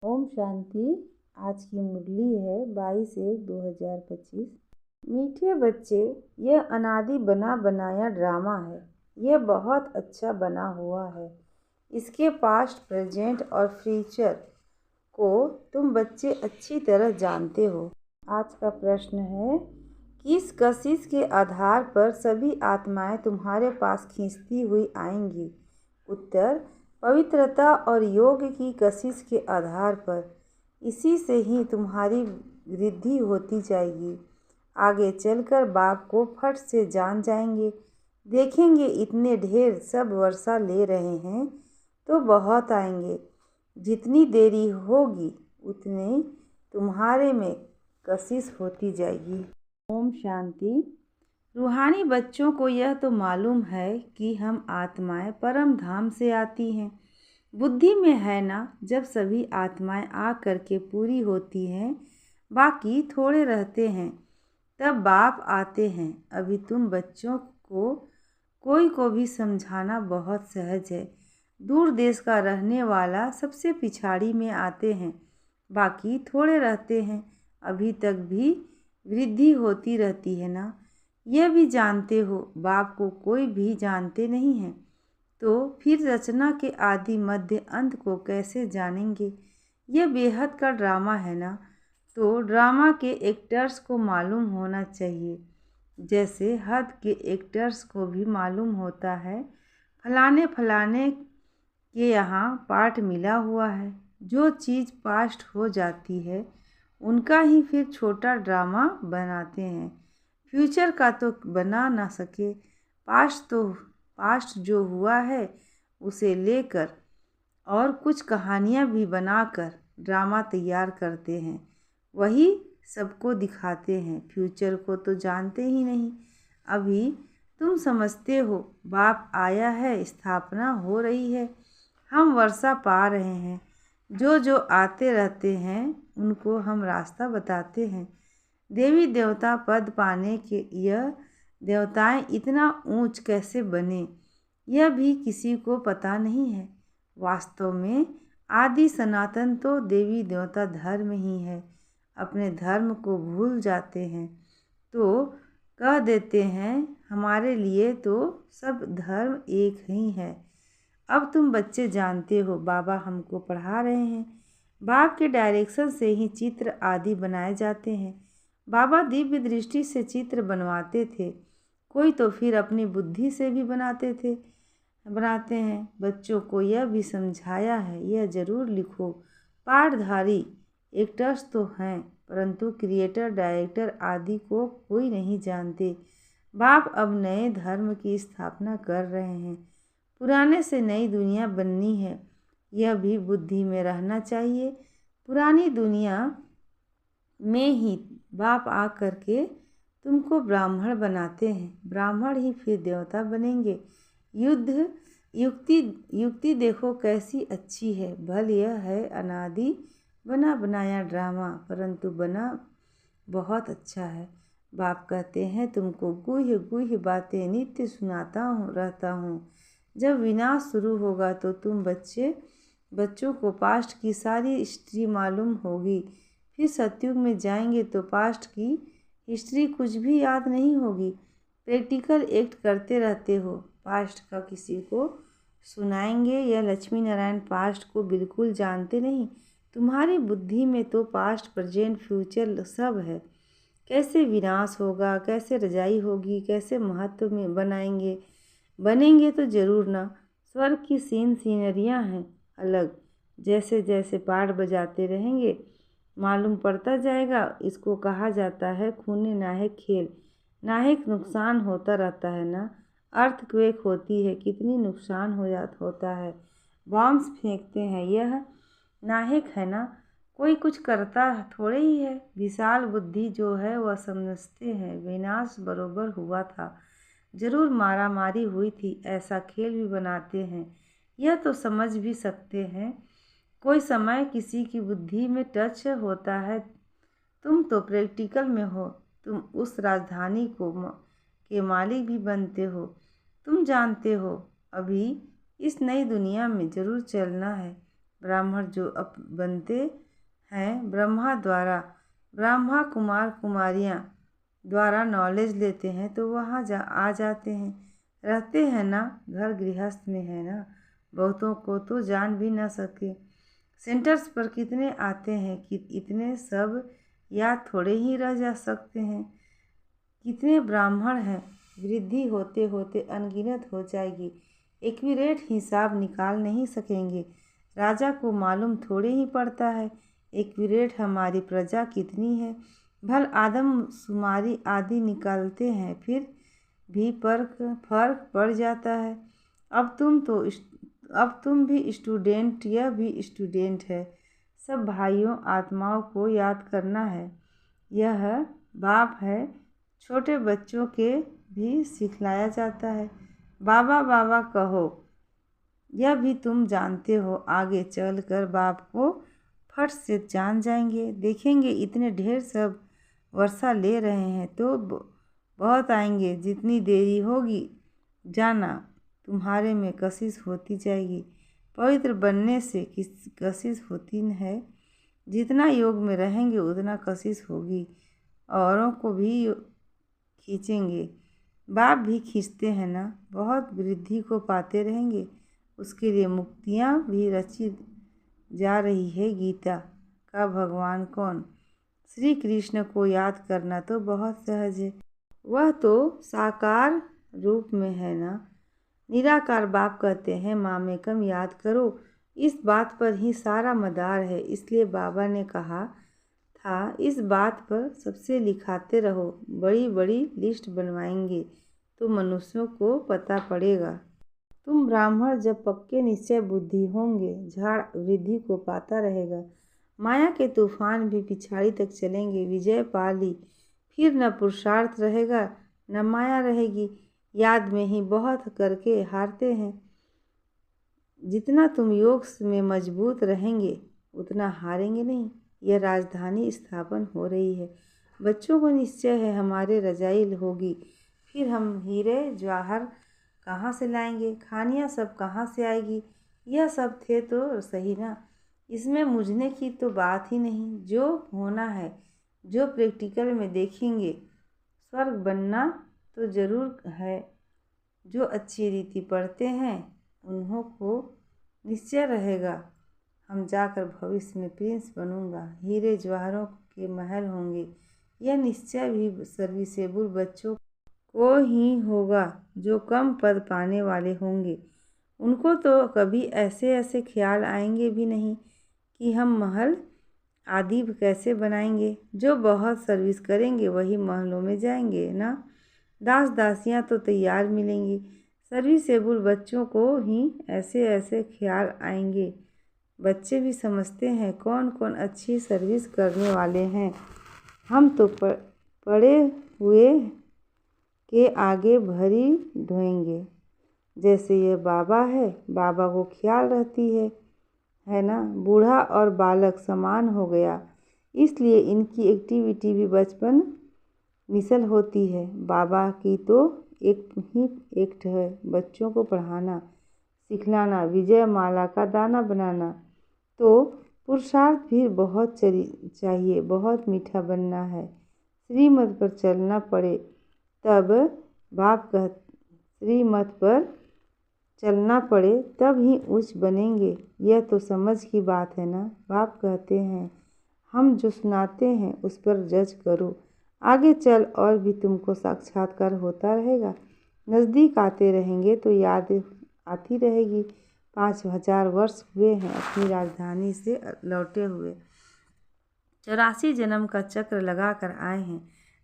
ओम शांति। आज की मुरली है 22/1/2025। मीठे बच्चे, यह अनादि बना बनाया ड्रामा है। यह बहुत अच्छा बना हुआ है। इसके पास्ट, प्रेजेंट और फ्यूचर को तुम बच्चे अच्छी तरह जानते हो। आज का प्रश्न है, किस कशिश के आधार पर सभी आत्माएं तुम्हारे पास खींचती हुई आएंगी? उत्तर, पवित्रता और योग की कशिश के आधार पर। इसी से ही तुम्हारी वृद्धि होती जाएगी। आगे चलकर बाप को फट से जान जाएंगे। देखेंगे इतने ढेर सब वर्षा ले रहे हैं तो बहुत आएंगे। जितनी देरी होगी उतनी तुम्हारे में कशिश होती जाएगी। ओम शांति। रूहानी बच्चों को यह तो मालूम है कि हम आत्माएं परम धाम से आती हैं। बुद्धि में है ना, जब सभी आत्माएं आ कर के पूरी होती हैं, बाकी थोड़े रहते हैं, तब बाप आते हैं। अभी तुम बच्चों को कोई को भी समझाना बहुत सहज है। दूर देश का रहने वाला सबसे पिछाड़ी में आते हैं, बाकी थोड़े रहते हैं। अभी तक भी वृद्धि होती रहती है ना, यह भी जानते हो। बाप को कोई भी जानते नहीं है, तो फिर रचना के आदि मध्य अंत को कैसे जानेंगे? यह बेहद का ड्रामा है ना, तो ड्रामा के एक्टर्स को मालूम होना चाहिए, जैसे हद के एक्टर्स को भी मालूम होता है फलाने फलाने के यहाँ पार्ट मिला हुआ है। जो चीज़ पास्ट हो जाती है उनका ही फिर छोटा ड्रामा बनाते हैं। फ्यूचर का तो बना ना सके, पास्ट जो हुआ है उसे लेकर और कुछ कहानियाँ भी बनाकर ड्रामा तैयार करते हैं। वही सबको दिखाते हैं। फ्यूचर को तो जानते ही नहीं। अभी तुम समझते हो बाप आया है, स्थापना हो रही है, हम वर्षा पा रहे हैं। जो जो आते रहते हैं उनको हम रास्ता बताते हैं। देवी देवता पद पाने के यह देवताएं इतना ऊंच कैसे बने, यह भी किसी को पता नहीं है। वास्तव में आदि सनातन तो देवी देवता धर्म ही है। अपने धर्म को भूल जाते हैं तो कह देते हैं हमारे लिए तो सब धर्म एक ही है। अब तुम बच्चे जानते हो बाबा हमको पढ़ा रहे हैं। बाप के डायरेक्शन से ही चित्र आदि बनाए जाते हैं। बाबा दिव्य दृष्टि से चित्र बनवाते थे, कोई तो फिर अपनी बुद्धि से भी बनाते हैं। बच्चों को यह भी समझाया है, यह जरूर लिखो, पाठधारी एक्टर्स तो हैं परंतु क्रिएटर, डायरेक्टर आदि को कोई नहीं जानते। बाप अब नए धर्म की स्थापना कर रहे हैं। पुराने से नई दुनिया बननी है, यह भी बुद्धि में रहना चाहिए। पुरानी दुनिया में ही बाप आ कर के तुमको ब्राह्मण बनाते हैं। ब्राह्मण ही फिर देवता बनेंगे। युक्ति देखो कैसी अच्छी है। भल यह है अनादि बना बनाया ड्रामा, परंतु बना बहुत अच्छा है। बाप कहते हैं तुमको गुह्य गुह्य बातें नित्य सुनाता रहता हूँ। जब विनाश शुरू होगा तो तुम बच्चों को पास्ट की सारी हिस्ट्री मालूम होगी। फिर सतयुग में जाएंगे तो पास्ट की हिस्ट्री कुछ भी याद नहीं होगी। प्रैक्टिकल एक्ट करते रहते हो, पास्ट का किसी को सुनाएंगे? यह लक्ष्मी नारायण पास्ट को बिल्कुल जानते नहीं। तुम्हारी बुद्धि में तो पास्ट, प्रेजेंट, फ्यूचर सब है। कैसे विनाश होगा, कैसे रजाई होगी, कैसे महत्व में बनेंगे तो जरूर ना। स्वर्ग की सीनरियाँ हैं अलग। जैसे जैसे पाठ बजाते रहेंगे मालूम पड़ता जाएगा। इसको कहा जाता है खूने नाहक खेल। नाहक नुकसान होता रहता है ना। अर्थक्वेक होती है, कितनी नुकसान होता है। बॉम्ब्स फेंकते हैं, यह नाहक है ना। कोई कुछ करता थोड़े ही है। विशाल बुद्धि जो है वह समझते हैं विनाश बरोबर हुआ था, जरूर मारा मारी हुई थी। ऐसा खेल भी बनाते हैं, यह तो समझ भी सकते हैं। कोई समय किसी की बुद्धि में टच होता है। तुम तो प्रैक्टिकल में हो, तुम उस राजधानी के मालिक भी बनते हो। तुम जानते हो अभी इस नई दुनिया में जरूर चलना है। ब्राह्मण जो बनते हैं ब्रह्मा कुमार कुमारियाँ द्वारा नॉलेज लेते हैं तो वहाँ आ जाते हैं, रहते हैं ना, घर गृहस्थ में है ना। बहुतों को तो जान भी ना सके। सेंटर्स पर कितने आते हैं कि इतने सब याद थोड़े ही रह जा सकते हैं। कितने ब्राह्मण हैं, वृद्धि होते होते अनगिनत हो जाएगी, एक्यूरेट हिसाब निकाल नहीं सकेंगे। राजा को मालूम थोड़े ही पड़ता है एक्यूरेट हमारी प्रजा कितनी है। भल आदमशुमारी आदि निकालते हैं फिर भी फर्क पड़ जाता है। अब तुम भी स्टूडेंट, यह भी स्टूडेंट है। सब भाइयों आत्माओं को याद करना है। यह बाप है, छोटे बच्चों के भी सिखलाया जाता है। बाबा बाबा कहो, यह भी तुम जानते हो। आगे चल कर बाप को फट से जान जाएंगे, देखेंगे इतने ढेर सब वर्षा ले रहे हैं तो बहुत आएंगे। जितनी देरी होगी जाना, तुम्हारे में कशिश होती जाएगी। पवित्र बनने से कशिश होती है। जितना योग में रहेंगे उतना कशिश होगी, औरों को भी खींचेंगे। बाप भी खींचते हैं ना। बहुत वृद्धि को पाते रहेंगे, उसके लिए मुक्तियाँ भी रची जा रही है। गीता का भगवान कौन? श्री कृष्ण को याद करना तो बहुत सहज है, वह तो साकार रूप में है ना। निराकार बाप कहते हैं मामेकम याद करो। इस बात पर ही सारा मदार है, इसलिए बाबा ने कहा था इस बात पर सबसे लिखाते रहो। बड़ी बड़ी लिस्ट बनवाएंगे तो मनुष्यों को पता पड़ेगा। तुम ब्राह्मण जब पक्के निश्चय बुद्धि होंगे, झाड़ वृद्धि को पाता रहेगा। माया के तूफान भी पिछाड़ी तक चलेंगे। विजय पा ली, फिर न पुरुषार्थ रहेगा न माया रहेगी। याद में ही बहुत करके हारते हैं। जितना तुम योग में मजबूत रहेंगे उतना हारेंगे नहीं। यह राजधानी स्थापन हो रही है। बच्चों को निश्चय है हमारे रजाई होगी, फिर हम हीरे जवाहर कहाँ से लाएंगे, खानियाँ सब कहाँ से आएगी। यह सब थे तो सही ना, इसमें मुझने की तो बात ही नहीं। जो होना है, जो प्रैक्टिकल में देखेंगे, स्वर्ग बनना तो ज़रूर है। जो अच्छी रीति पढ़ते हैं उन्हों को निश्चय रहेगा हम जाकर भविष्य में प्रिंस बनूंगा, हीरे जवाहरों के महल होंगे। यह निश्चय भी सर्विसेबल बच्चों को ही होगा जो कम पद पाने वाले होंगे। उनको तो कभी ऐसे ख्याल आएंगे भी नहीं कि हम महल आदि कैसे बनाएंगे। जो बहुत सर्विस करेंगे वही महलों में जाएंगे ना। दास दासियां तो तैयार मिलेंगी। सर्विसेबल बच्चों को ही ऐसे ख्याल आएंगे। बच्चे भी समझते हैं कौन कौन अच्छी सर्विस करने वाले हैं। हम तो पड़े हुए के आगे भरी ढोएंगे। जैसे यह बाबा है, बाबा को ख्याल रहती है ना। बूढ़ा और बालक समान हो गया, इसलिए इनकी एक्टिविटी भी बचपन मिसल होती है। बाबा की तो एक ही एक्ट है, बच्चों को पढ़ाना सिखलाना, विजय माला का दाना बनाना। तो पुरुषार्थ भी बहुत चाहिए, बहुत मीठा बनना है। श्रीमत पर चलना पड़े तब श्रीमत पर चलना पड़े तब ही उच्च बनेंगे। यह तो समझ की बात है ना। बाप कहते हैं हम जो सुनाते हैं उस पर जज करो। आगे चल और भी तुमको साक्षात्कार होता रहेगा। नज़दीक आते रहेंगे तो याद आती रहेगी। 5000 वर्ष हुए हैं अपनी राजधानी से लौटे हुए। 84 जन्म का चक्र लगा कर आए हैं।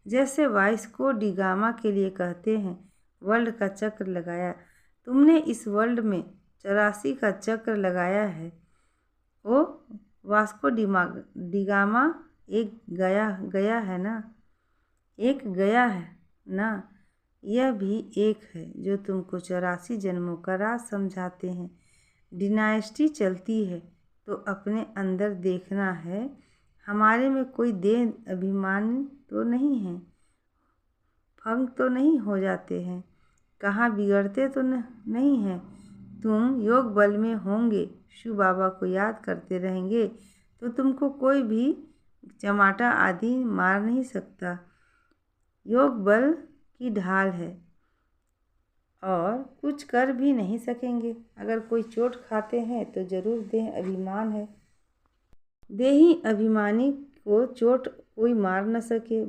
जैसे वास्को डी गामा के लिए कहते हैं वर्ल्ड का चक्र लगाया। तुमने इस वर्ल्ड में 84 का चक्र लगाया है। वो वास्को डी गामा एक गया है ना, एक गया है ना। यह भी एक है जो तुमको 84 जन्मों का राज समझाते हैं। डिनाइस्टी चलती है तो अपने अंदर देखना है हमारे में कोई देह अभिमान तो नहीं है, भंग तो नहीं हो जाते हैं, कहाँ बिगड़ते तो नहीं हैं। तुम योग बल में होंगे, शिव बाबा को याद करते रहेंगे तो तुमको कोई भी चमाटा आदि मार नहीं सकता। योग बल की ढाल है और कुछ कर भी नहीं सकेंगे। अगर कोई चोट खाते हैं तो जरूर देह अभिमान है। देही अभिमानी को चोट कोई मार न सके।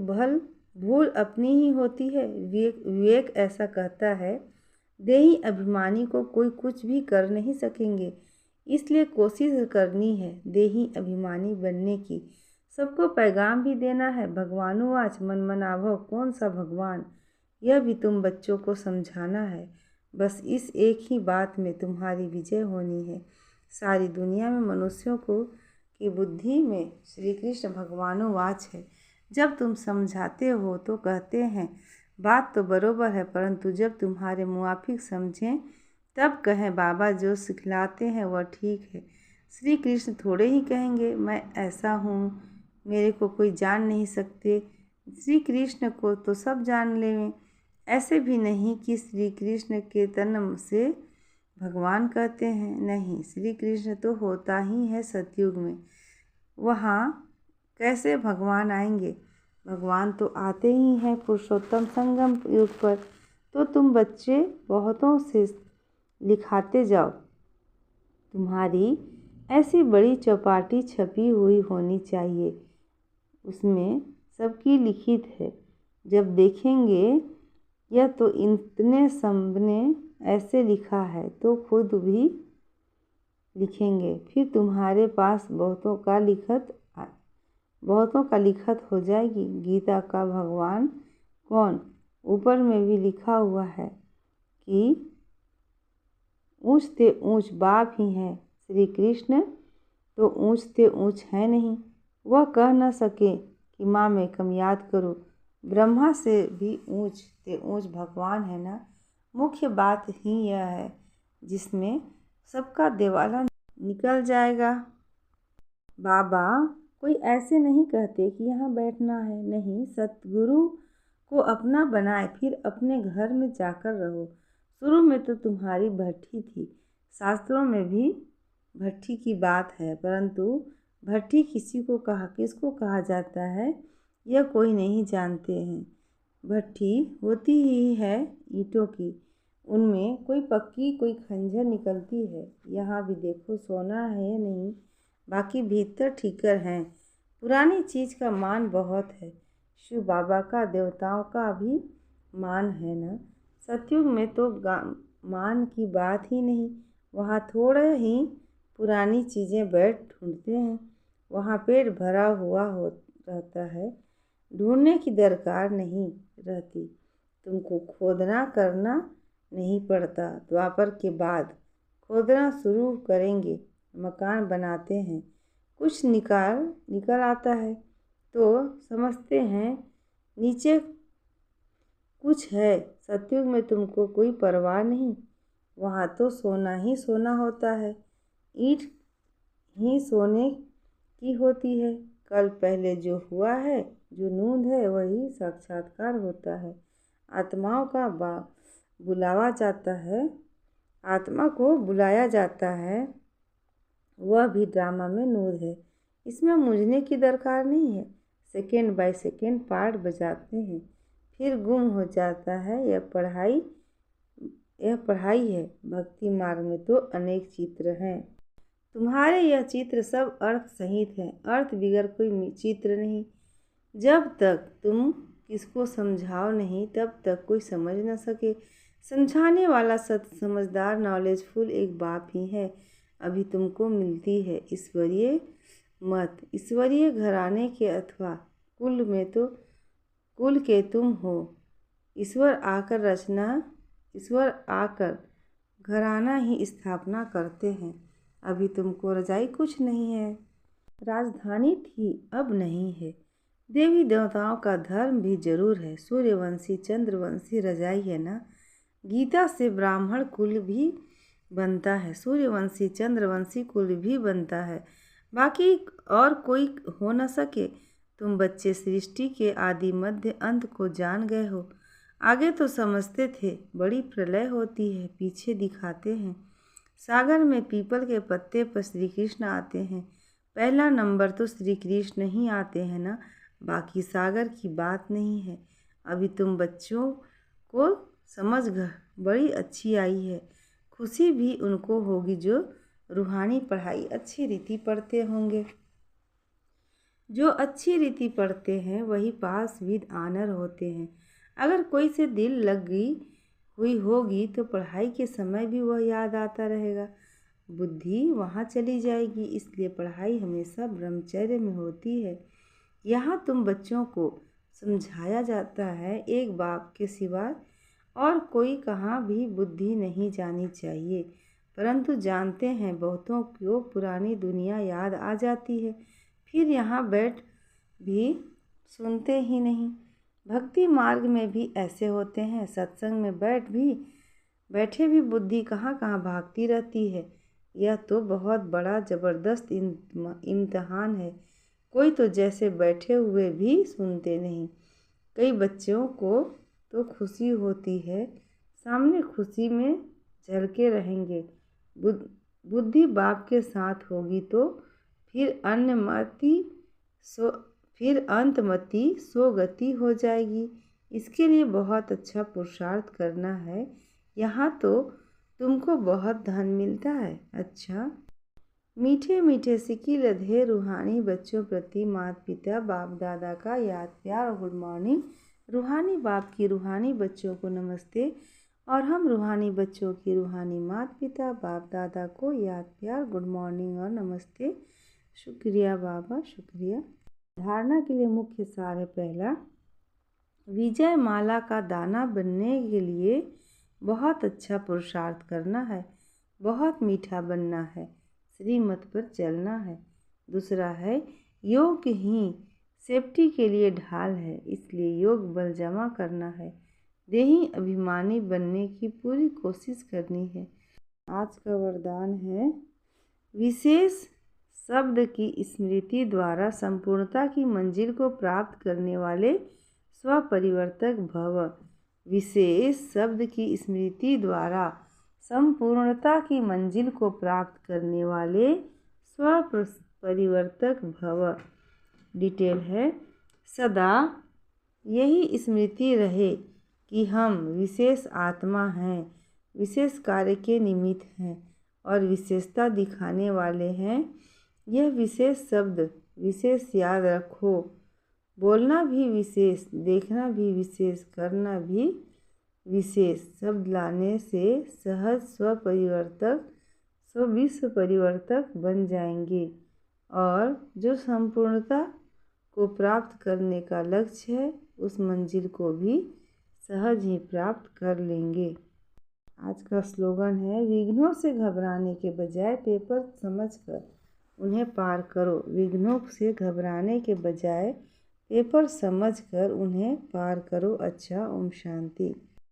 भूल अपनी ही होती है। विवेक ऐसा कहता है, देही अभिमानी को कोई कुछ भी कर नहीं सकेंगे। इसलिए कोशिश करनी है देही अभिमानी बनने की। सबको पैगाम भी देना है। भगवानुवाच मन मनाभव कौन सा भगवान, यह भी तुम बच्चों को समझाना है। बस इस एक ही बात में तुम्हारी विजय होनी है। सारी दुनिया में मनुष्यों की बुद्धि में श्री कृष्ण भगवानुवाच है। जब तुम समझाते हो तो कहते हैं बात तो बरोबर है, परंतु जब तुम्हारे मुआफिक समझें तब कहें बाबा जो सिखलाते हैं वह ठीक है। श्री कृष्ण थोड़े ही कहेंगे मैं ऐसा हूँ, मेरे को कोई जान नहीं सकते। श्री कृष्ण को तो सब जान लें। ऐसे भी नहीं कि श्री कृष्ण के तन से भगवान कहते हैं। नहीं, श्री कृष्ण तो होता ही है सतयुग में। वहाँ कैसे भगवान आएंगे? भगवान तो आते ही हैं पुरुषोत्तम संगम युग पर। तो तुम बच्चे बहुतों से लिखाते जाओ। तुम्हारी ऐसी बड़ी चौपाटी छपी हुई होनी चाहिए, उसमें सबकी लिखित है। जब देखेंगे यह तो इतने सबने ऐसे लिखा है तो खुद भी लिखेंगे। फिर तुम्हारे पास बहुतों का लिखत हो जाएगी। गीता का भगवान कौन? ऊपर में भी लिखा हुआ है कि ऊंच ते ऊंच बाप ही हैं। श्री कृष्ण तो ऊंच ते ऊंच है नहीं। वह कह न सके कि माँ मैं कम याद करूँ। ब्रह्मा से भी ऊंच ते ऊंच भगवान है ना। मुख्य बात ही यह है जिसमें सबका देवाला निकल जाएगा। बाबा कोई ऐसे नहीं कहते कि यहाँ बैठना है। नहीं, सतगुरु को अपना बनाए फिर अपने घर में जाकर रहो। शुरू में तो तुम्हारी भट्ठी थी। शास्त्रों में भी भट्ठी की बात है, परंतु भट्ठी किसको कहा जाता है यह कोई नहीं जानते हैं। भट्ठी होती ही है ईंटों की, उनमें कोई पक्की कोई खंजर निकलती है। यहाँ भी देखो सोना है नहीं, बाकी भीतर ठीकर हैं। पुरानी चीज़ का मान बहुत है। शिव बाबा का देवताओं का भी मान है ना। सतयुग में तो मान की बात ही नहीं। वहाँ थोड़ा ही पुरानी चीज़ें बैठ ढूंढते हैं। वहाँ पेट भरा हुआ रहता है, ढूंढने की दरकार नहीं रहती। तुमको खोदना करना नहीं पड़ता। द्वापर के बाद खोदना शुरू करेंगे। मकान बनाते हैं, कुछ निकल आता है तो समझते हैं नीचे कुछ है। सतयुग में तुमको कोई परवाह नहीं। वहाँ तो सोना ही सोना होता है। ईंट ही सोने की होती है। कल पहले जो हुआ है, जो नींद है वही साक्षात्कार होता है। आत्माओं का बुलावा जाता है, आत्मा को बुलाया जाता है, वह भी ड्रामा में नूर है। इसमें मुझने की दरकार नहीं है। सेकेंड बाय सेकेंड पार्ट बजाते हैं फिर गुम हो जाता है। यह पढ़ाई है। भक्ति मार्ग में तो अनेक चित्र हैं। तुम्हारे यह चित्र सब अर्थ सहित हैं। अर्थ बिगर कोई चित्र नहीं। जब तक तुम किसको समझाओ नहीं तब तक कोई समझ न सके। समझाने वाला समझदार नॉलेजफुल एक बाप ही है। अभी तुमको मिलती है ईश्वरीय मत। ईश्वरीय घराने के अथवा कुल में तो कुल के तुम हो। ईश्वर आकर घराना ही स्थापना करते हैं। अभी तुमको रजाई कुछ नहीं है। राजधानी थी अब नहीं है। देवी देवताओं का धर्म भी जरूर है। सूर्यवंशी चंद्रवंशी रजाई है ना। गीता से ब्राह्मण कुल भी बनता है, सूर्यवंशी चंद्रवंशी कुल भी बनता है। बाकी और कोई हो न सके। तुम बच्चे सृष्टि के आदि मध्य अंत को जान गए हो। आगे तो समझते थे बड़ी प्रलय होती है, पीछे दिखाते हैं। सागर में पीपल के पत्ते पर श्री कृष्ण आते हैं। पहला नंबर तो श्री कृष्ण ही आते हैं ना, बाकी सागर की बात नहीं है। अभी तुम बच्चों को समझ बड़ी अच्छी आई है। खुशी भी उनको होगी जो रूहानी पढ़ाई अच्छी रीति पढ़ते होंगे। जो अच्छी रीति पढ़ते हैं वही पास विद ऑनर होते हैं। अगर कोई से दिल लग गई हुई होगी तो पढ़ाई के समय भी वह याद आता रहेगा, बुद्धि वहाँ चली जाएगी। इसलिए पढ़ाई हमेशा ब्रह्मचर्य में होती है। यहाँ तुम बच्चों को समझाया जाता है एक बाप के सिवा और कोई कहाँ भी बुद्धि नहीं जानी चाहिए, परंतु जानते हैं बहुतों को पुरानी दुनिया याद आ जाती है, फिर यहाँ बैठ भी सुनते ही नहीं। भक्ति मार्ग में भी ऐसे होते हैं। सत्संग में बैठे भी बुद्धि कहाँ कहाँ भागती रहती है। यह तो बहुत बड़ा ज़बरदस्त इम्तिहान है। कोई तो जैसे बैठे हुए भी सुनते नहीं। कई बच्चों को तो खुशी होती है, सामने खुशी में झलके रहेंगे। बुद्धि बाप के साथ होगी तो फिर अंतमति सो गति हो जाएगी। इसके लिए बहुत अच्छा पुरुषार्थ करना है। यहाँ तो तुमको बहुत धन मिलता है। अच्छा, मीठे मीठे सिक्की लधे रूहानी बच्चों प्रति माता पिता बाप दादा का याद प्यार और गुड मॉर्निंग। रूहानी बाप की रूहानी बच्चों को नमस्ते और हम रूहानी बच्चों की रूहानी माता पिता बाप दादा को याद प्यार गुड मॉर्निंग और नमस्ते। शुक्रिया बाबा, शुक्रिया। धारणा के लिए मुख्य सार है। पहला, विजय माला का दाना बनने के लिए बहुत अच्छा पुरुषार्थ करना है, बहुत मीठा बनना है, श्रीमत पर चलना है। दूसरा है, योग ही सेफ्टी के लिए ढाल है, इसलिए योग बल जमा करना है। देही अभिमानी बनने की पूरी कोशिश करनी है। आज का वरदान है, विशेष शब्द की स्मृति द्वारा संपूर्णता की मंजिल को प्राप्त करने वाले स्वपरिवर्तक भव। विशेष शब्द की स्मृति द्वारा संपूर्णता की मंजिल को प्राप्त करने वाले स्वपरिवर्तक भव। डिटेल है, सदा यही स्मृति रहे कि हम विशेष आत्मा हैं, विशेष कार्य के निमित्त हैं और विशेषता दिखाने वाले हैं। यह विशेष शब्द विशेष याद रखो। बोलना भी विशेष, देखना भी विशेष, करना भी विशेष शब्द लाने से सहज विश्व परिवर्तक बन जाएंगे और जो संपूर्णता को प्राप्त करने का लक्ष्य है उस मंजिल को भी सहज ही प्राप्त कर लेंगे। आज का स्लोगन है, विघ्नों से घबराने के बजाय पेपर समझकर उन्हें पार करो। विघ्नों से घबराने के बजाय पेपर समझकर उन्हें पार करो। अच्छा, ओम शांति।